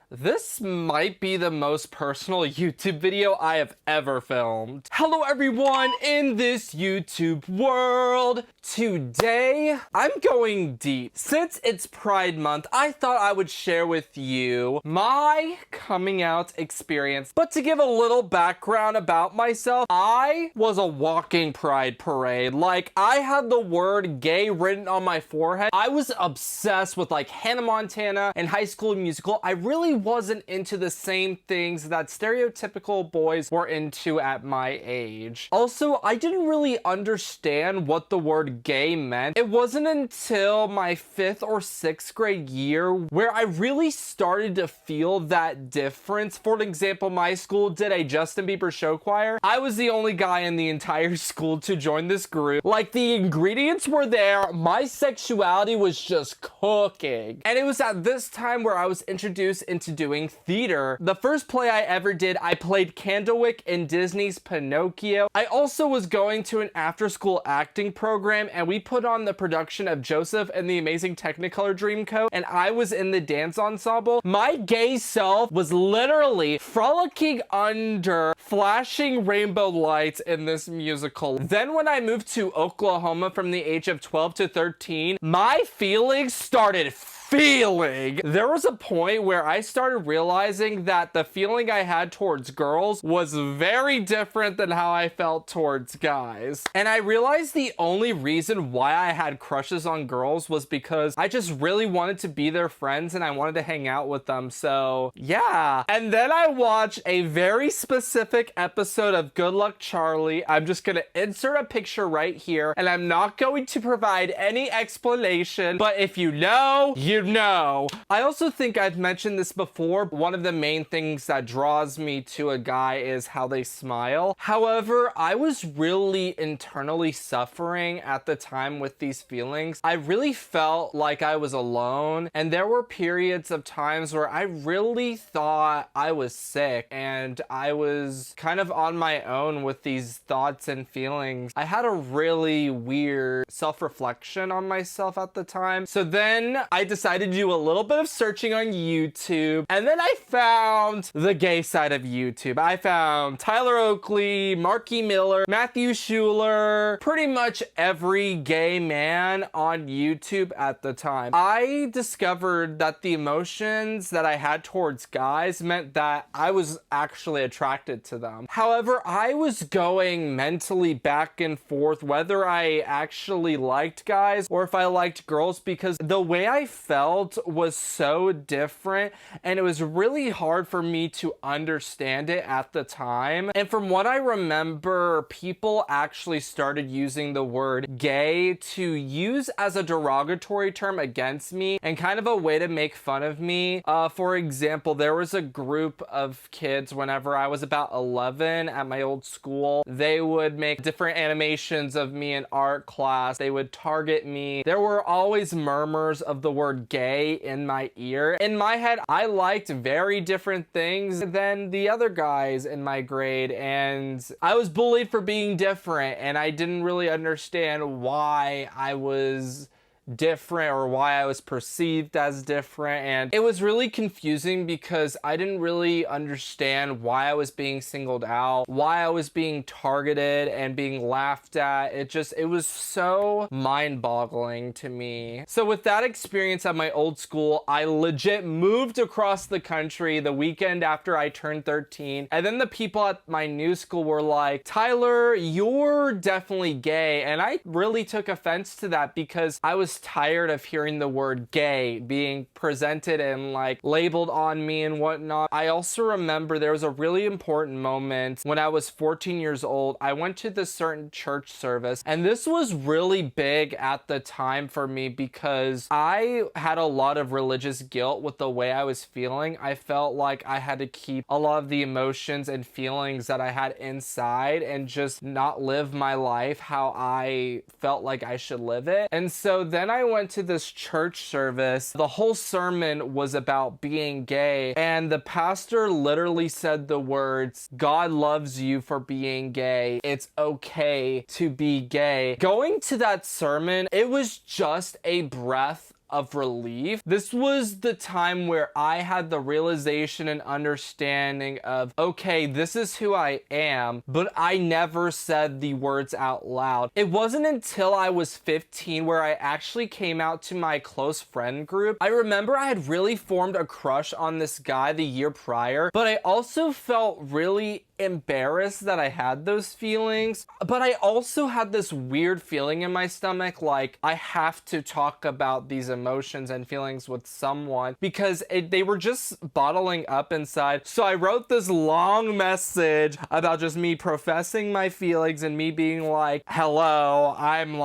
This might be the most personal YouTube video I have ever filmed. Hello everyone in this YouTube world. Today, I'm going deep. Since it's Pride Month, I thought I would share with you my coming out experience. But to give a little background about myself, I was a walking pride parade. Like, I had the word gay written on my forehead. I was obsessed with like Hannah Montana and High School Musical. I really wasn't into the same things that stereotypical boys were into at my age. Also, I didn't really understand what the word gay meant. It wasn't until my 5th or 6th grade year where I really started to feel that difference. For example, my school did a Justin Bieber show choir. I was the only guy in the entire school to join this group. Like, the ingredients were there. My sexuality was just cooking. And it was at this time where I was introduced into doing theater. The first play I ever did, I played Candlewick in Disney's Pinocchio. I also was going to an after-school acting program, and we put on the production of Joseph and the Amazing Technicolor Dreamcoat, and I was in the dance ensemble. My gay self was literally frolicking under flashing rainbow lights in this musical. Then when I moved to Oklahoma from the age of 12 to 13, my feelings started feeling. There was a point where I started realizing that the feeling I had towards girls was very different than how I felt towards guys. And I realized the only reason why I had crushes on girls was because I just really wanted to be their friends and I wanted to hang out with them. So yeah. And then I watched a very specific episode of Good Luck Charlie. I'm just gonna insert a picture right here, and I'm not going to provide any explanation, but if you know, you know. I also think I've mentioned this before. One of the main things that draws me to a guy is how they smile. However, I was really internally suffering at the time with these feelings. I really felt like I was alone, and there were periods of times where I really thought I was sick and I was kind of on my own with these thoughts and feelings. I had a really weird self-reflection on myself at the time. So then I decided to do a little bit of searching on YouTube, and then I found the gay side of YouTube. I found Tyler Oakley, Marky Miller, Matthew Schuler, pretty much every gay man on YouTube at the time. I discovered that the emotions that I had towards guys meant that I was actually attracted to them. However, I was going mentally back and forth whether I actually liked guys or if I liked girls, because the way I felt was so different and it was really hard for me to understand it at the time. And from what I remember, people actually started using the word gay to use as a derogatory term against me and kind of a way to make fun of me. For example, there was a group of kids whenever I was about 11 at my old school. They would make different animations of me in art class. They would target me. There were always murmurs of the word gay in my ear. In my head, I liked very different things than the other guys in my grade, and I was bullied for being different, and I didn't really understand why I was different or why I was perceived as different. And it was really confusing because I didn't really understand why I was being singled out, why I was being targeted and being laughed at. It was so mind-boggling to me. So with that experience at my old school, I legit moved across the country the weekend after I turned 13. And then the people at my new school were like, "Tyler, you're definitely gay." And I really took offense to that because I was tired of hearing the word gay being presented and like labeled on me and whatnot. I also remember there was a really important moment when I was 14 years old. I went to this certain church service, and this was really big at the time for me because I had a lot of religious guilt with the way I was feeling. I felt like I had to keep a lot of the emotions and feelings that I had inside and just not live my life how I felt like I should live it. And so then I went to this church service. The whole sermon was about being gay, and the pastor literally said the words, "God loves you for being gay. It's okay to be gay." Going to that sermon, it was just a breath of relief. This was the time where I had the realization and understanding of, okay, this is who I am, but I never said the words out loud. It wasn't until I was 15 where I actually came out to my close friend group. I remember I had really formed a crush on this guy the year prior, but I also felt really embarrassed that I had those feelings, but I also had this weird feeling in my stomach like I have to talk about these emotions and feelings with someone because they were just bottling up inside. So I wrote this long message about just me professing my feelings and me being like, hello, I'm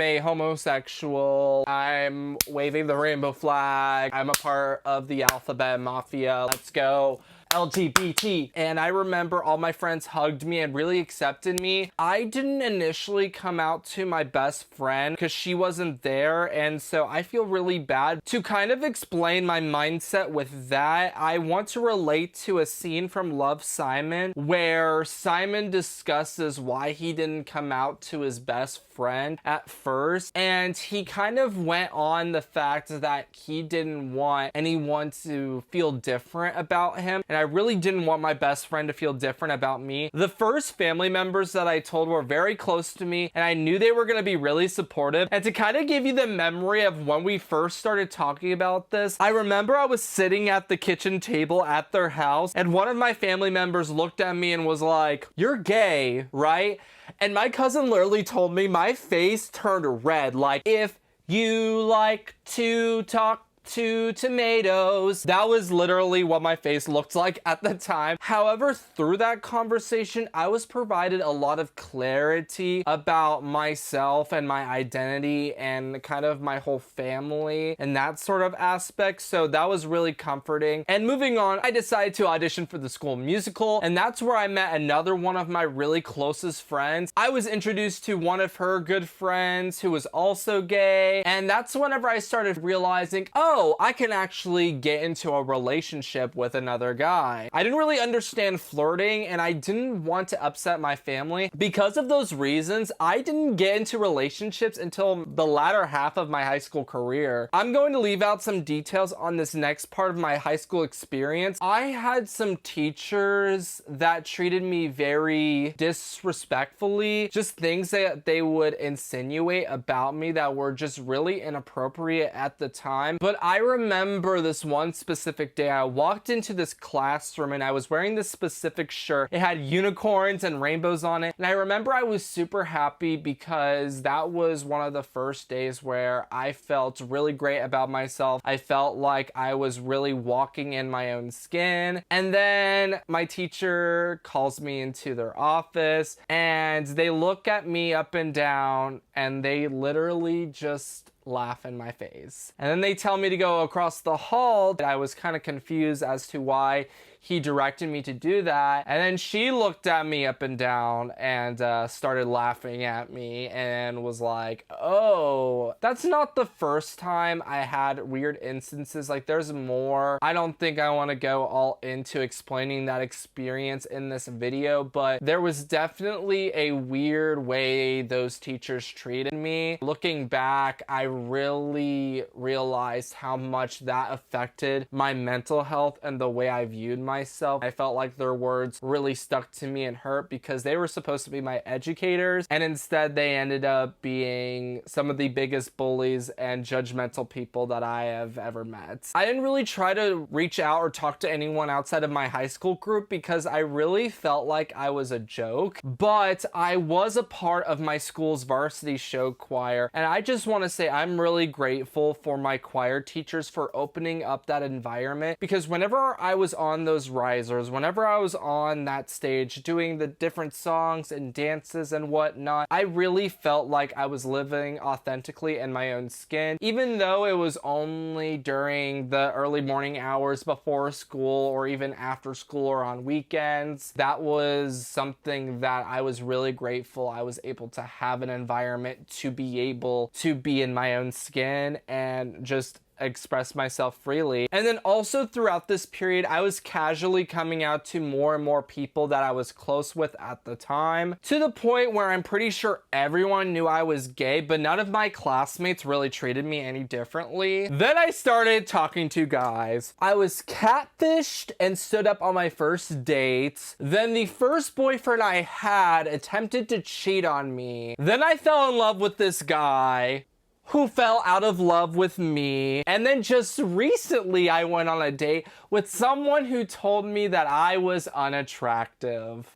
a homosexual, I'm waving the rainbow flag, I'm a part of the alphabet mafia, let's go LGBT. And I remember all my friends hugged me and really accepted me. I didn't initially come out to my best friend because she wasn't there, and so I feel really bad. To kind of explain my mindset with that, I want to relate to a scene from Love, Simon where Simon discusses why he didn't come out to his best friend at first, and he kind of went on the fact that he didn't want anyone to feel different about him, and I really didn't want my best friend to feel different about me. The first family members that I told were very close to me, and I knew they were going to be really supportive. And to kind of give you the memory of when we first started talking about this, I remember I was sitting at the kitchen table at their house, and one of my family members looked at me and was like, "You're gay, right?" And my cousin literally told me my face turned red, like, if you like to talk to tomatoes. That was literally what my face looked like at the time. However, through that conversation, I was provided a lot of clarity about myself and my identity and kind of my whole family and that sort of aspect. So that was really comforting. And moving on, I decided to audition for the school musical, and that's where I met another one of my really closest friends. I was introduced to one of her good friends who was also gay, and that's whenever I started realizing, oh, I can actually get into a relationship with another guy. I didn't really understand flirting, and I didn't want to upset my family. Because of those reasons, I didn't get into relationships until the latter half of my high school career. I'm going to leave out some details on this next part of my high school experience. I had some teachers that treated me very disrespectfully, just things that they would insinuate about me that were just really inappropriate at the time. But I remember this one specific day, I walked into this classroom and I was wearing this specific shirt. It had unicorns and rainbows on it. And I remember I was super happy because that was one of the first days where I felt really great about myself. I felt like I was really walking in my own skin. And then my teacher calls me into their office and they look at me up and down and they literally just laugh in my face. And then they tell me to go across the hall. I was kind of confused as to why he directed me to do that. And then she looked at me up and down and started laughing at me and was like, oh, that's not the first time I had weird instances. Like, there's more. I don't think I want to go all into explaining that experience in this video, but there was definitely a weird way those teachers treated me. Looking back, I really realized how much that affected my mental health and the way I viewed myself. I felt like their words really stuck to me and hurt because they were supposed to be my educators, and instead they ended up being some of the biggest bullies and judgmental people that I have ever met. I didn't really try to reach out or talk to anyone outside of my high school group because I really felt like I was a joke, but I was a part of my school's varsity show choir, and I just want to say I'm really grateful for my choir teachers for opening up that environment, because whenever I was on those risers, whenever I was on that stage doing the different songs and dances and whatnot, I really felt like I was living authentically in my own skin, even though it was only during the early morning hours before school or even after school or on weekends. That was something that I was really grateful I was able to have an environment to be able to be in my own skin and just express myself freely. And then also throughout this period, I was casually coming out to more and more people that I was close with at the time, to the point where I'm pretty sure everyone knew I was gay, but none of my classmates really treated me any differently. Then I started talking to guys. I was catfished and stood up on my first dates. Then the first boyfriend I had attempted to cheat on me. Then I fell in love with this guy who fell out of love with me. And then just recently I went on a date with someone who told me that I was unattractive.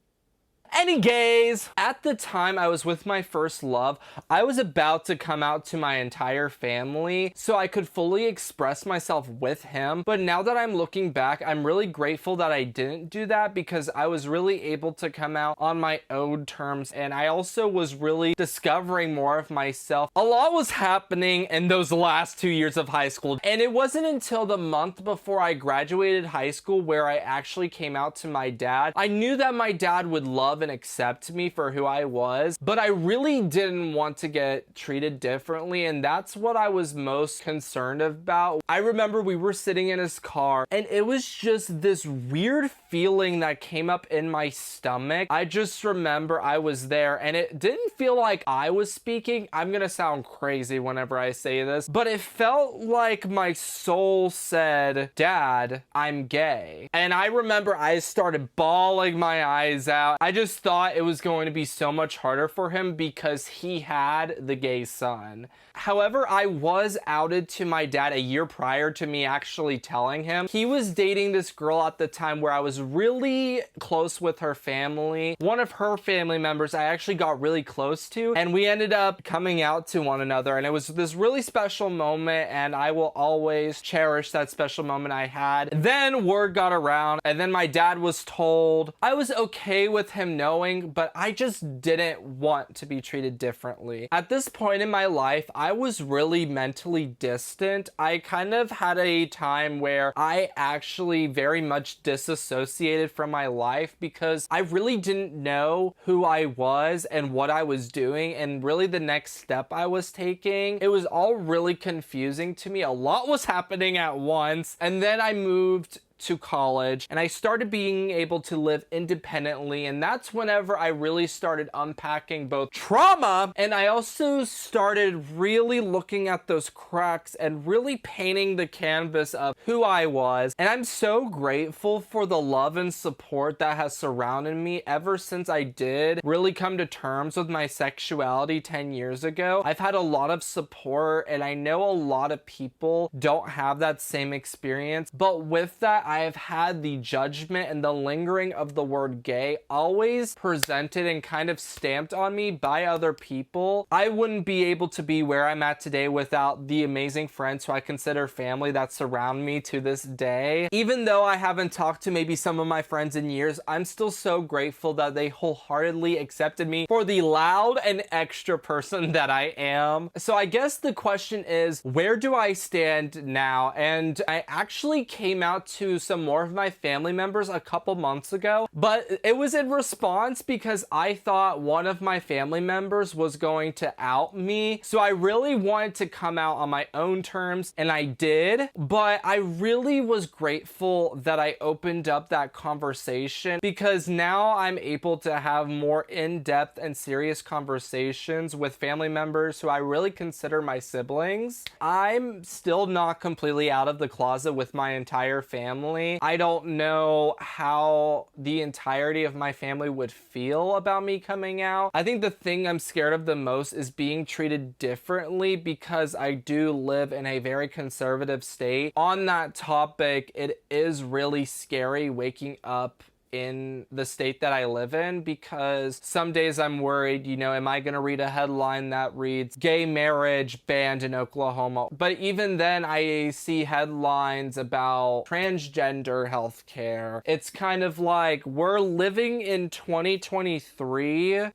Any gays. At the time I was with my first love, I was about to come out to my entire family so I could fully express myself with him. But now that I'm looking back, I'm really grateful that I didn't do that, because I was really able to come out on my own terms, and I also was really discovering more of myself. A lot was happening in those last 2 years of high school, and it wasn't until the month before I graduated high school where I actually came out to my dad. I knew that my dad would love and accept me for who I was, but I really didn't want to get treated differently, and that's what I was most concerned about. I remember we were sitting in his car, and it was just this weird feeling that came up in my stomach. I just remember I was there, and it didn't feel like I was speaking. I'm gonna sound crazy whenever I say this, but it felt like my soul said, "Dad, I'm gay." And I remember I started bawling my eyes out. I just thought it was going to be so much harder for him because he had the gay son. However, I was outed to my dad a year prior to me actually telling him. He was dating this girl at the time where I was really close with her family. One of her family members I actually got really close to, and we ended up coming out to one another, and it was this really special moment, and I will always cherish that special moment I had. Then word got around, and then my dad was told. I was okay with him knowing, but I just didn't want to be treated differently. At this point in my life, I was really mentally distant. I kind of had a time where I actually very much disassociated from my life because I really didn't know who I was and what I was doing and really the next step I was taking. It was all really confusing to me. A lot was happening at once, and then I moved to college and I started being able to live independently, and that's whenever I really started unpacking both trauma, and I also started really looking at those cracks and really painting the canvas of who I was. And I'm so grateful for the love and support that has surrounded me ever since I did really come to terms with my sexuality 10 years ago. I've had a lot of support, and I know a lot of people don't have that same experience, but with that I have had the judgment and the lingering of the word gay always presented and kind of stamped on me by other people. I wouldn't be able to be where I'm at today without the amazing friends who I consider family that surround me to this day. Even though I haven't talked to maybe some of my friends in years, I'm still so grateful that they wholeheartedly accepted me for the loud and extra person that I am. So I guess the question is, where do I stand now? And I actually came out to some more of my family members a couple months ago, but it was in response because I thought one of my family members was going to out me. So I really wanted to come out on my own terms, and I did, but I really was grateful that I opened up that conversation, because now I'm able to have more in-depth and serious conversations with family members who I really consider my siblings. I'm still not completely out of the closet with my entire family. I don't know how the entirety of my family would feel about me coming out. I think the thing I'm scared of the most is being treated differently, because I do live in a very conservative state. On that topic, it is really scary waking up in the state that I live in, because some days I'm worried, you know, am I gonna read a headline that reads gay marriage banned in Oklahoma? But even then I see headlines about transgender healthcare. It's kind of like, we're living in 2023.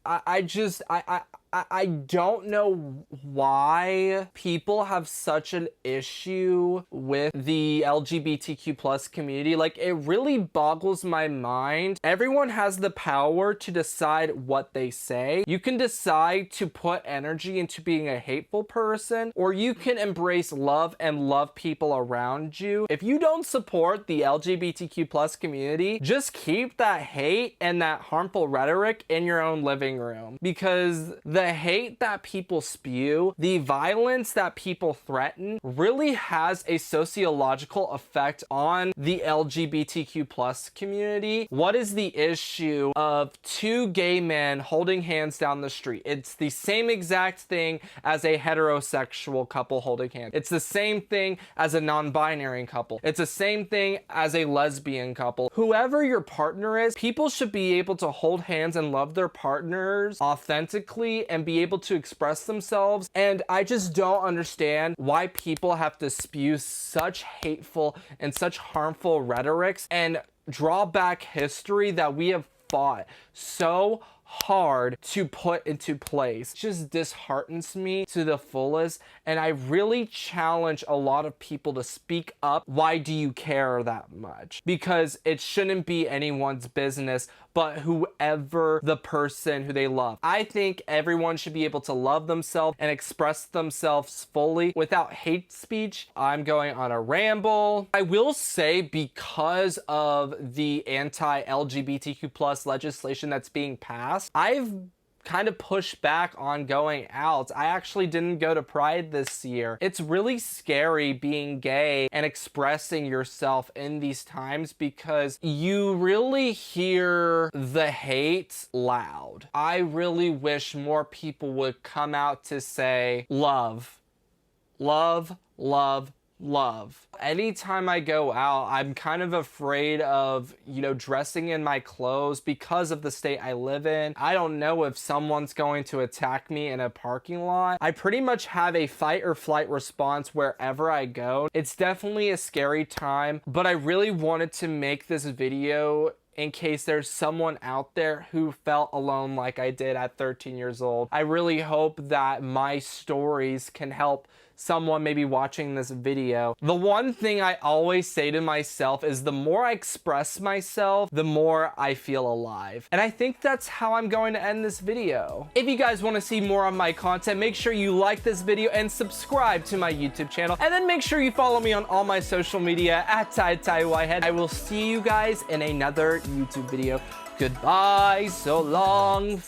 I don't know why people have such an issue with the LGBTQ plus community. Like, it really boggles my mind. Everyone has the power to decide what they say. You can decide to put energy into being a hateful person, or you can embrace love and love people around you. If you don't support the LGBTQ plus community, just keep that hate and that harmful rhetoric in your own living room, because the hate that people spew, the violence that people threaten, really has a sociological effect on the LGBTQ plus community. What is the issue of two gay men holding hands down the street? It's the same exact thing as a heterosexual couple holding hands. It's the same thing as a non-binary couple. It's the same thing as a lesbian couple. Whoever your partner is, people should be able to hold hands and love their partners authentically and be able to express themselves. And I just don't understand why people have to spew such hateful and such harmful rhetorics and draw back history that we have fought so hard to put into place. It just disheartens me to the fullest, and I really challenge a lot of people to speak up. Why do you care that much? Because it shouldn't be anyone's business but whoever the person who they love. I think everyone should be able to love themselves and express themselves fully without hate speech. I'm going on a ramble. I will say, because of the anti-LGBTQ plus legislation that's being passed, I've kind of pushed back on going out. I actually didn't go to Pride this year. It's really scary being gay and expressing yourself in these times, because you really hear the hate loud. I really wish more people would come out to say love, love, love, love. Anytime I go out, I'm kind of afraid of, dressing in my clothes because of the state I live in. I don't know if someone's going to attack me in a parking lot. I pretty much have a fight or flight response wherever I go. It's definitely a scary time, but I really wanted to make this video in case there's someone out there who felt alone like I did at 13 years old. I really hope that my stories can help someone maybe watching this video. The one thing I always say to myself is, the more I express myself, the more I feel alive. And I think that's how I'm going to end this video. If you guys want to see more of my content, make sure you like this video and subscribe to my YouTube channel. And then make sure you follow me on all my social media at tytywhitehead. I will see you guys in another YouTube video. Goodbye, so long.